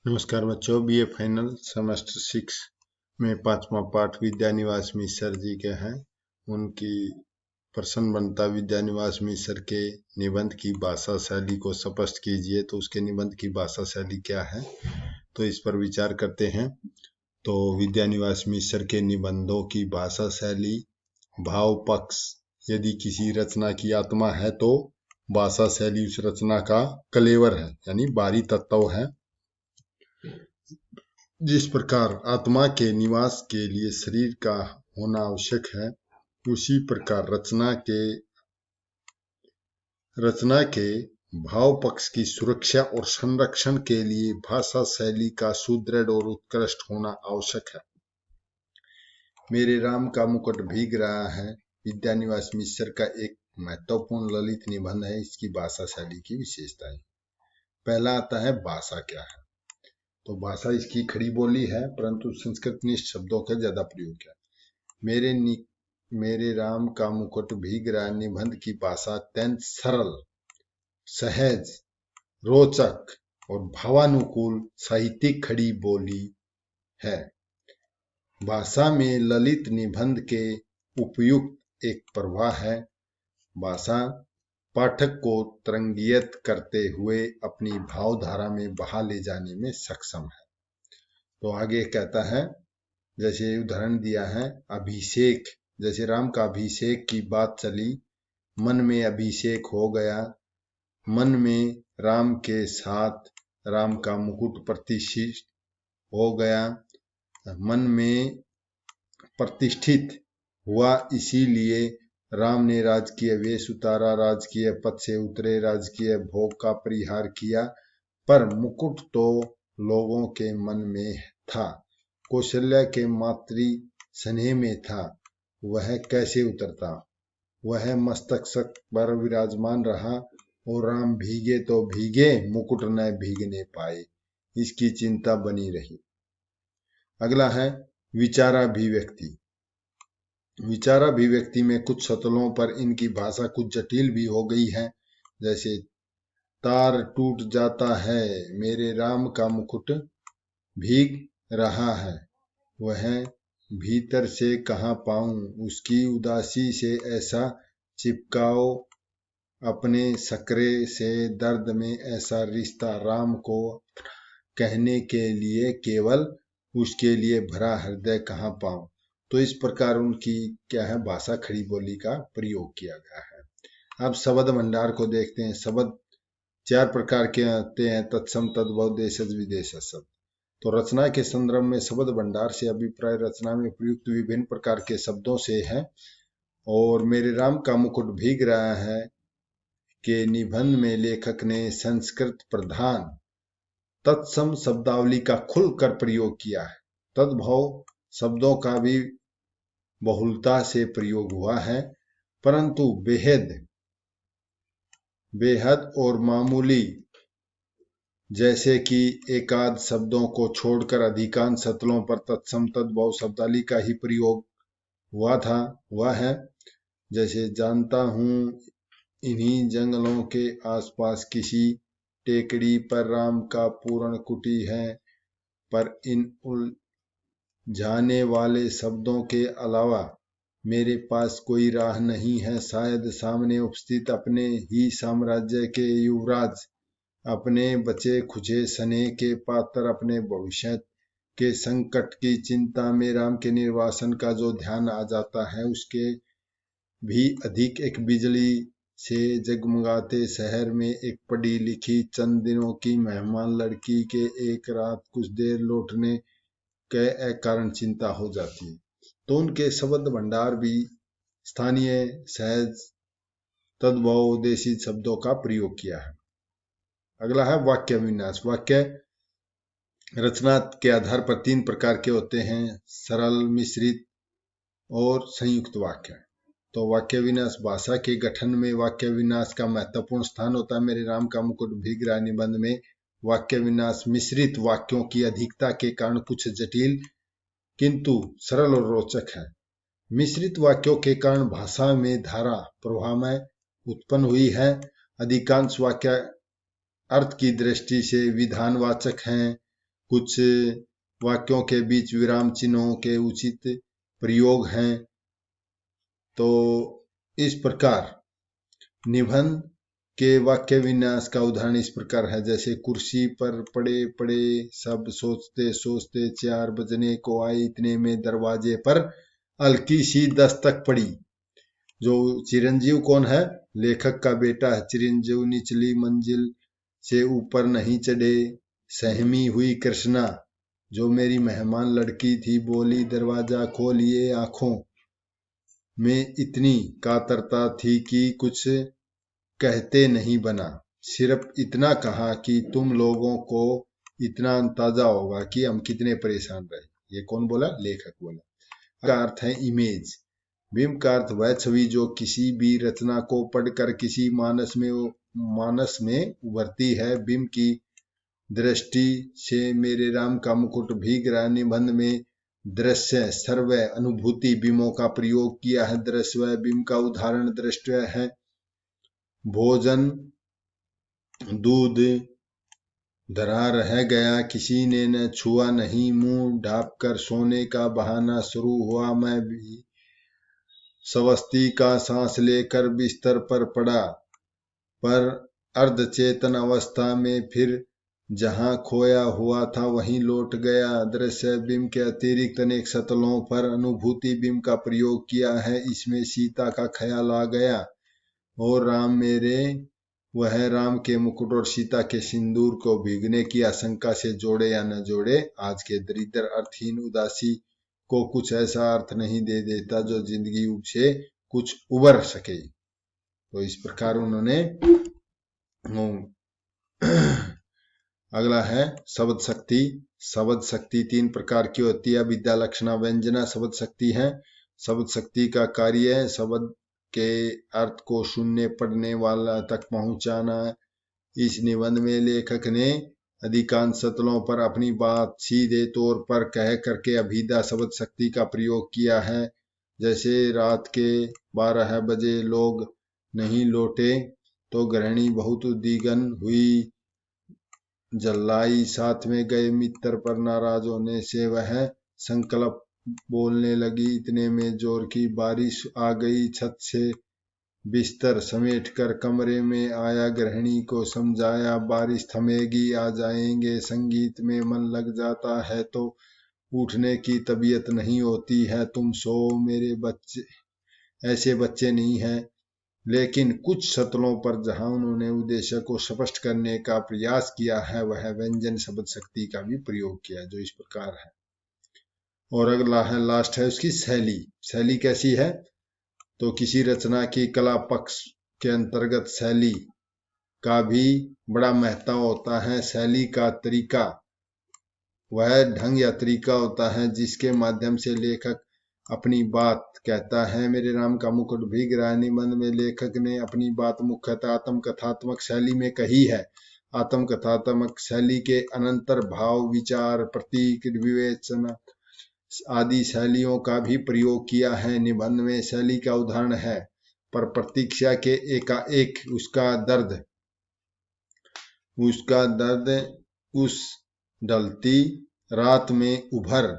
नमस्कार बच्चों, BA final semester 6 में 5वां पाठ विद्यानिवास मिश्र जी के हैं। उनकी प्रश्न बनता विद्यानिवास मिश्र के निबंध की भाषा शैली को स्पष्ट कीजिए। तो उसके निबंध की भाषा शैली क्या है, तो इस पर विचार करते हैं। तो विद्यानिवास मिश्र के निबंधों की भाषा शैली भाव पक्ष। यदि किसी रचना की आत्मा है तो भाषा शैली उस रचना का कलेवर है, यानी बाहरी तत्व है। जिस प्रकार आत्मा के निवास के लिए शरीर का होना आवश्यक है, उसी प्रकार रचना के भाव पक्ष की सुरक्षा और संरक्षण के लिए भाषा शैली का सुदृढ़ और उत्कृष्ट होना आवश्यक है। मेरे राम का मुकुट भीग रहा है विद्यानिवास मिश्र का एक महत्वपूर्ण ललित निबंध है। इसकी भाषा शैली की विशेषताएं। पहला आता है भाषा क्या है। तो भाषा इसकी खड़ी बोली है, परंतु संस्कृतनिष्ठ शब्दों का ज्यादा प्रयोग किया। मेरे राम का मुकुट भीग रहा निबंध की भाषा अत्यंत सरल, सहज, रोचक और भावानुकूल साहित्यिक खड़ी बोली है। भाषा में ललित निबंध के उपयुक्त एक प्रवाह है। भाषा पाठक को तरंगित करते हुए अपनी भावधारा में बहा ले जाने में सक्षम है। तो आगे कहता है, जैसे उदाहरण दिया है अभिषेक। जैसे राम का अभिषेक की बात चली, मन में अभिषेक हो गया, मन में राम के साथ राम का मुकुट प्रतिष्ठित हो गया, मन में प्रतिष्ठित हुआ, इसीलिए राम ने राजकीय वेश उतारा, राजकीय पद से उतरे, राजकीय भोग का परिहार किया। पर मुकुट तो लोगों के मन में था, कौशल्या के मातृ स्नेह में था। वह कैसे उतरता? वह मस्तक पर विराजमान रहा और राम भीगे तो भीगे, मुकुट न भीगने पाए, इसकी चिंता बनी रही। अगला है विचाराभिव्यक्ति। विचाराभिव्यक्ति में कुछ शतलों पर इनकी भाषा कुछ जटिल भी हो गई है। जैसे तार टूट जाता है, मेरे राम का मुकुट भीग रहा है, वह भीतर से कहाँ पाऊं, उसकी उदासी से ऐसा चिपकाओ अपने सकरे से, दर्द में ऐसा रिश्ता राम को कहने के लिए केवल उसके लिए भरा हृदय कहाँ पाऊं। तो इस प्रकार उनकी क्या है, भाषा खड़ी बोली का प्रयोग किया गया है। अब शब्द भंडार को देखते हैं। शब्द 4 प्रकार के आते हैं, तत्सम, तद्भव, देशज, विदेशज शब्द। तो रचना के संदर्भ में शब्द भंडार से अभिप्राय रचना में प्रयुक्त विभिन्न प्रकार के शब्दों से है। और मेरे राम का मुकुट भीग रहा है के निबंध में लेखक ने संस्कृत प्रधान तत्सम शब्दावली का खुलकर प्रयोग किया है। तद्भव शब्दों का भी बहुलता से प्रयोग हुआ है, परंतु बेहद और मामूली जैसे कि एकाध शब्दों को छोड़कर अधिकांश शतलों पर तत्सम तद्भव शब्दावली का ही प्रयोग हुआ था। वह है, जैसे जानता हूं इन्हीं जंगलों के आसपास किसी टेकड़ी पर राम का पूर्ण कुटी है, पर इन उलझाने वाले शब्दों के अलावा मेरे पास कोई राह नहीं है। शायद सामने उपस्थित अपने ही साम्राज्य के युवराज, अपने बचे खुचे स्नेह के पात्र, अपने भविष्य के संकट की चिंता में राम के निर्वासन का जो ध्यान आ जाता है, उसके भी अधिक एक बिजली से जगमगाते शहर में एक पढ़ी लिखी चंद दिनों की मेहमान लड़की के एक रात कुछ देर लौटने के कारण चिंता हो जाती है। तो उनके शब्द भंडार भी स्थानीय, सहज, तद्भव, देशी शब्दों का प्रयोग किया है। अगला है वाक्य विन्यास। वाक्य रचना के आधार पर 3 प्रकार के होते हैं, सरल, मिश्रित और संयुक्त वाक्य। तो वाक्य विन्यास भाषा के गठन में वाक्य विन्यास का महत्वपूर्ण स्थान होता है। मेरे राम का मुकुट भीग रहा निबंध में वाक्य विन्यास मिश्रित वाक्यों की अधिकता के कारण कुछ जटिल किंतु सरल और रोचक है। मिश्रित वाक्यों के कारण भाषा में धारा प्रवाहमय उत्पन्न हुई है। अधिकांश वाक्य अर्थ की दृष्टि से विधानवाचक हैं कुछ वाक्यों के बीच विराम चिन्हों के उचित प्रयोग हैं। तो इस प्रकार निबंध के वाक्य विन्यास का उदाहरण इस प्रकार है, जैसे कुर्सी पर पड़े पड़े सब सोचते सोचते 4 बजने को आए, इतने में दरवाजे पर हल्की सी दस्तक पड़ी। जो चिरंजीव कौन है? लेखक का बेटा है। चिरंजीव निचली मंजिल से ऊपर नहीं चढ़े। सहमी हुई कृष्णा, जो मेरी मेहमान लड़की थी, बोली, दरवाजा खोलिए। आंखों में इतनी कातरता थी कि कुछ कहते नहीं बना, सिर्फ इतना कहा कि तुम लोगों को इतना अंदाजा होगा कि हम कितने परेशान रहे। ये कौन बोला? लेखक बोला। का अर्थ है इमेज। बिंब का अर्थ वह छवि जो किसी भी रचना को पढ़कर किसी मानस में उभरती है। बिंब की दृष्टि से मेरे राम का मुकुट भीग रहा। निबंध में दृश्य सर्व अनुभूति बिंबों का प्रयोग किया है। दृश्य बिंब का उदाहरण दृश्य है। भोजन दूध धरा रह गया, किसी ने न छुआ नहीं। मुंह ढांप कर सोने का बहाना शुरू हुआ। मैं भी सवस्ती का सांस लेकर बिस्तर पर पड़ा, पर अर्धचेतन अवस्था में फिर जहां खोया हुआ था वहीं लौट गया। दृश्य बिंब के अतिरिक्त अनेक सतलों पर अनुभूति बिंब का प्रयोग किया है। इसमें सीता का ख्याल आ गया और राम मेरे, वह राम के मुकुट और सीता के सिंदूर को भीगने की आशंका से जोड़े या न जोड़े, आज के दरिद्र अर्थहीन उदासी को कुछ ऐसा अर्थ नहीं दे देता जो जिंदगी से कुछ उबर सके। तो इस प्रकार उन्होंने अगला है शब्द शक्ति। शब्द शक्ति 3 प्रकार की होती है। विद्या, लक्षणा, व्यंजना शब्द शक्ति है। शब्द शक्ति का कार्य है शब्द के अर्थ को सुनने पढ़ने वाला तक पहुंचाना। इस निबंध में लेखक ने अधिकांश सतलों पर अपनी बात सीधे तौर पर कह करके अभिधा शब्द शक्ति का प्रयोग किया है। जैसे रात के 12 बजे लोग नहीं लौटे तो गृहिणी बहुत उद्विग्न हुई। जल्लाई साथ में गए मित्र पर नाराज होने से वह संकल्प बोलने लगी। इतने में जोर की बारिश आ गई। छत से बिस्तर समेटकर कमरे में आया। गृहिणी को समझाया, बारिश थमेगी, आ जाएंगे। संगीत में मन लग जाता है तो उठने की तबीयत नहीं होती है। तुम सो, मेरे बच्चे ऐसे बच्चे नहीं हैं। लेकिन कुछ सतलों पर जहां उन्होंने उद्देश्य को स्पष्ट करने का प्रयास किया है वह व्यंजन शब्द शक्ति का भी प्रयोग किया, जो इस प्रकार है। और अगला है लास्ट है उसकी शैली। शैली कैसी है? तो किसी रचना की कला पक्ष के अंतर्गत शैली का भी बड़ा महत्व होता है। शैली का तरीका वह ढंग या तरीका होता है जिसके माध्यम से लेखक अपनी बात कहता है। मेरे राम का मुकुट भीग रहा है निबंध में लेखक ने अपनी बात मुख्यतः आत्मकथात्मक शैली में कही है। आत्मकथात्मक शैली के अनंतर भाव, विचार, प्रतीक, विवेचना आदि शैलियों का भी प्रयोग किया है। निबंध में शैली का उदाहरण है, पर प्रतीक्षा के एकाएक उसका दर्द उस ढलती रात में उभर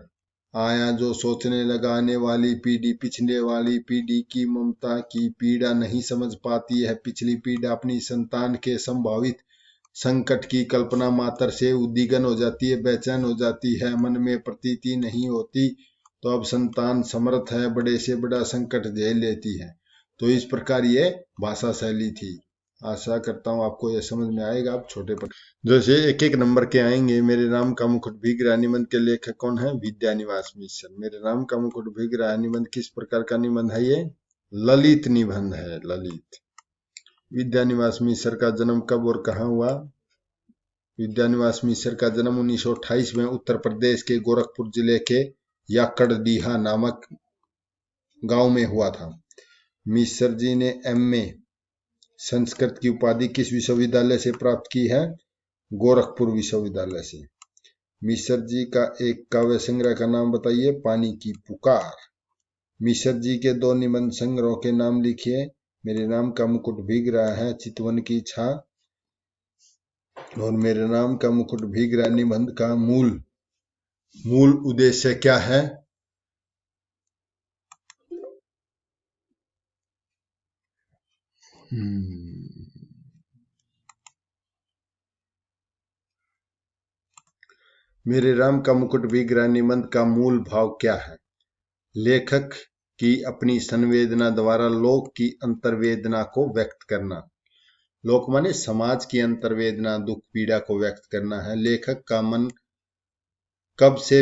आया। जो सोचने लगा आने वाली पीढ़ी पिछले वाली पीढ़ी की ममता की पीड़ा नहीं समझ पाती है। पिछली पीढ़ी अपनी संतान के संभावित संकट की कल्पना मात्र से उद्विग्न हो जाती है, बेचैन हो जाती है, मन में प्रतीति नहीं होती। तो अब संतान समर्थ है, बड़े से बड़ा संकट झेल लेती है। तो इस प्रकार ये भाषा शैली थी। आशा करता हूँ आपको यह समझ में आएगा। आप छोटे पर जैसे एक एक नंबर के आएंगे। मेरे राम का मुकुट भीग रहा निबंध के लेखक कौन है? विद्यानिवास मिश्र। मेरे राम का मुकुट भीग रहा निबंध किस प्रकार का निबंध है? ये ललित निबंध है, ललित। विद्यानिवास मिश्र का जन्म कब और कहाँ हुआ? विद्यानिवास मिश्र का जन्म 1928 में उत्तर प्रदेश के गोरखपुर जिले के याकड़डीहा नामक गांव में हुआ था। मिश्र जी ने MA संस्कृत की उपाधि किस विश्वविद्यालय से प्राप्त की है? गोरखपुर विश्वविद्यालय से। मिश्र जी का एक काव्य संग्रह का नाम बताइए। पानी की पुकार। मिश्र जी के 2 निबंध संग्रहों के नाम लिखिए। मेरे राम का मुकुट भीग रहा है, चितवन की छा और मेरे नाम का मुकुट भी गिरा निबंध का मूल उद्देश्य क्या है? मेरे राम का मुकुट भी गिरा निबंध का मूल भाव क्या है? लेखक की अपनी संवेदना द्वारा लोक की अंतर्वेदना को व्यक्त करना। लोक माने समाज की अंतर्वेदना, दुख पीड़ा को व्यक्त करना है। लेखक का मन कब से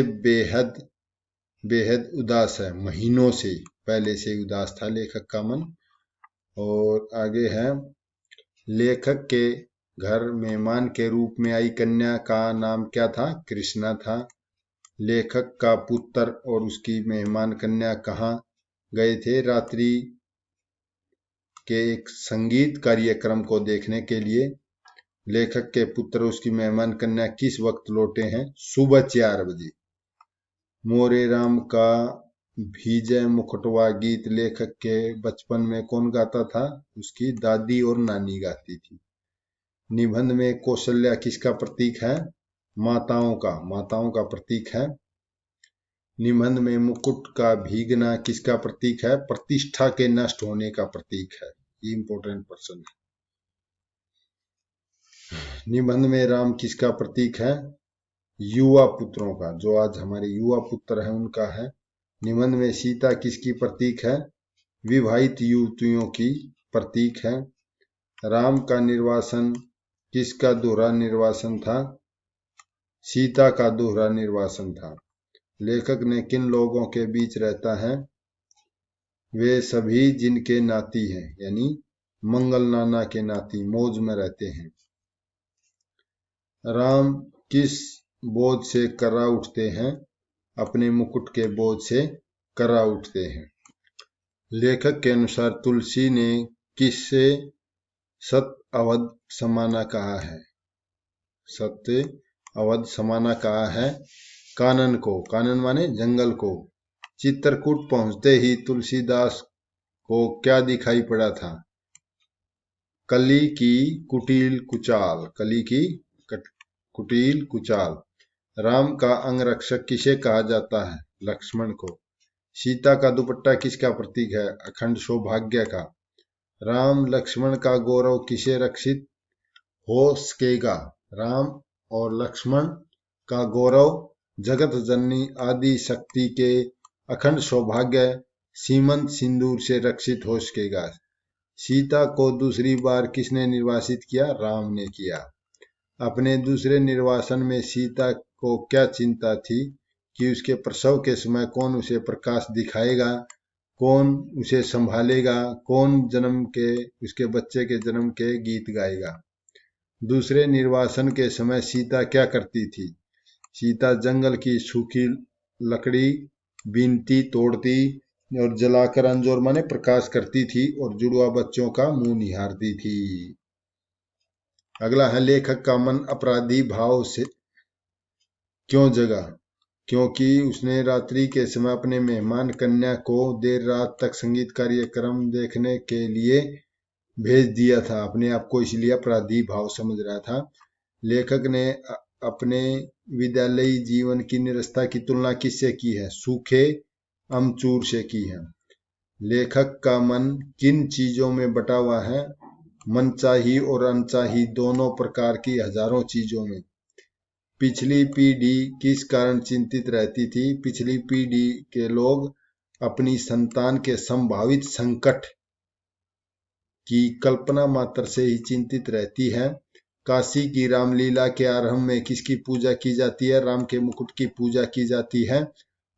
बेहद उदास है? महीनों से पहले से उदास था लेखक का मन। और आगे है, लेखक के घर मेहमान के रूप में आई कन्या का नाम क्या था? कृष्णा था। लेखक का पुत्र और उसकी मेहमान कन्या कहाँ गए थे? रात्रि के एक संगीत कार्यक्रम को देखने के लिए। लेखक के पुत्र उसकी मेहमान कन्या किस वक्त लौटे हैं? सुबह 4 बजे। मोरे राम का भीजे मुकुटवा गीत लेखक के बचपन में कौन गाता था? उसकी दादी और नानी गाती थी। निबंध में कौशल्या किसका प्रतीक है? माताओं का प्रतीक है। निबंध में मुकुट का भीगना किसका प्रतीक है? प्रतिष्ठा के नष्ट होने का प्रतीक है। ये इंपॉर्टेंट प्रश्न है। निबंध में राम किसका प्रतीक है? युवा पुत्रों का, जो आज हमारे युवा पुत्र हैं उनका है। निबंध में सीता किसकी प्रतीक है? विवाहित युवतियों की प्रतीक है। राम का निर्वासन किसका दोहरा निर्वासन था? सीता का दोहरा निर्वासन था। लेखक ने किन लोगों के बीच रहता है? वे सभी जिनके नाती हैं, यानी मंगल नाना के नाती मौज में रहते हैं। राम किस बोझ से कर्रा उठते हैं? अपने मुकुट के बोझ से कर्रा उठते हैं। लेखक के अनुसार तुलसी ने किससे सत्य अवध समाना कहा है? सत्य अवध समाना कहा है कानन को। कानन माने जंगल को। चित्रकूट पहुंचते ही तुलसीदास को क्या दिखाई पड़ा था? कली की कुटिल कुचाल। कली की कुटिल कुचाल। राम का अंगरक्षक किसे कहा जाता है? लक्ष्मण को। सीता का दुपट्टा किसका प्रतीक है? अखंड सौभाग्य का। राम लक्ष्मण का गौरव किसे रक्षित हो सकेगा? राम और लक्ष्मण का गौरव जगत जननी आदि शक्ति के अखंड सौभाग्य सीमंत सिंदूर से रक्षित हो सकेगा। सीता को दूसरी बार किसने निर्वासित किया? राम ने किया। अपने दूसरे निर्वासन में सीता को क्या चिंता थी कि उसके प्रसव के समय कौन उसे प्रकाश दिखाएगा, कौन उसे संभालेगा, कौन उसके बच्चे के जन्म के गीत गाएगा। दूसरे निर्वासन के समय सीता क्या करती थी? सीता जंगल की सूखी लकड़ी बीनती, तोड़ती और जलाकर अंजोर माने प्रकाश करती थी और जुड़वा बच्चों का मुंह निहारती थी। अगला है, लेखक का मन अपराधी भाव से क्यों जगा? क्योंकि उसने रात्रि के समय अपने मेहमान कन्या को देर रात तक संगीत कार्यक्रम देखने के लिए भेज दिया था। अपने आप को इसलिए अपराधी भाव समझ रहा था। लेखक ने अपने विद्यालयी जीवन की निरस्ता की तुलना किससे की है? सूखे अमचूर से की है। लेखक का मन किन चीजों में बटा हुआ है? मनचाही और अनचाही दोनों प्रकार की हजारों चीजों में। पिछली पीढ़ी किस कारण चिंतित रहती थी? पिछली पीढ़ी के लोग अपनी संतान के संभावित संकट की कल्पना मात्र से ही चिंतित रहती है। काशी की रामलीला के आरंभ में किसकी पूजा की जाती है? राम के मुकुट की पूजा की जाती है।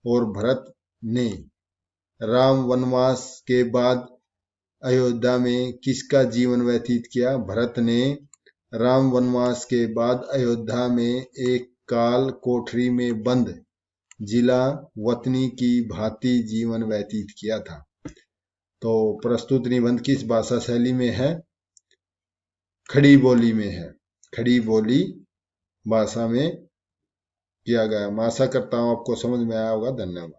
और भरत ने राम वनवास के बाद अयोध्या में किसका जीवन व्यतीत किया? भरत ने राम वनवास के बाद अयोध्या में एक काल कोठरी में बंद जिला वतनी की भांति जीवन व्यतीत किया था। तो प्रस्तुत निबंध किस भाषा शैली में है? खड़ी बोली में है। खड़ी बोली भाषा में किया गया। मैं आशा करता हूं आपको समझ में आया होगा। धन्यवाद।